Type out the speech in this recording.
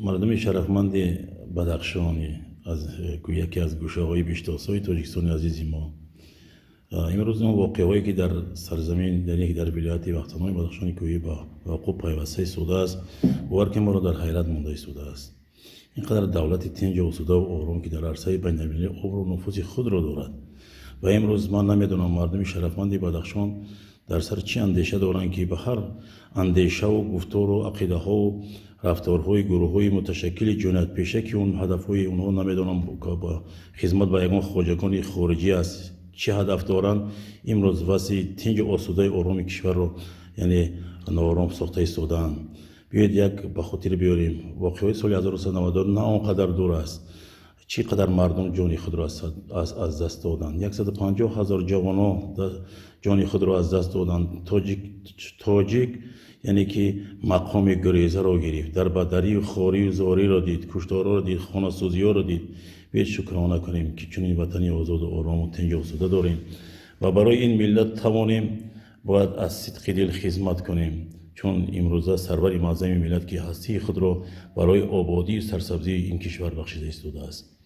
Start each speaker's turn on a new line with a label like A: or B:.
A: مردم شرفمند بدخشانی از یکی از گوشه‌های بیشتاسای تاجیکستان عزیز ما، امروز اون واقعهایی که در سرزمین در ولایت وقتان‌های بدخشان کوهی با وقوع پیوسته ایستاده است باور که ما را در حیرت مانده ایستاده است. اینقدر دولت تنج و آسوده و آرام که در عرصه بین‌المللی عمر و نفوذ خود را دارد و امروز من نمیدونم مردم شرفمند بدخشان در سر چی اندیشه دارند که به هر اندیشه و گفتار و عقیده ها و رفتارهای گروه های متشکل جنایت پیشه که اون هدف های اونها نمیدونم با خدمت به یگان خواجگان خارجی است چه هدف دارند امروز واسه تنج آسوده آرام کشور رو یعنی ناآرام ساخته ایستادند. بیاید یک به خاطر بیاریم واقعه سال 1992 نه آنقدر دور است چی قدر مردم جان خود را از دست دادند. 150,000 جوان جان خود را از دست دادند. تاجیک یعنی که مقام گریزه را گرفت، در بدری و خواری و زاری را دید، کشتارها را دید، خانه سوزی ها را دید. بیاید شکرانه کنیم که چنین وطنی آزاد و آرام و تنج آسوده داریم و برای این ملت توانیم باید از صدق دل خدمت کنیم، چون امروزه سرور معظم ملت که هستی خود را برای آبادی و سرسبزی این کشور بخشیده ایستاده است.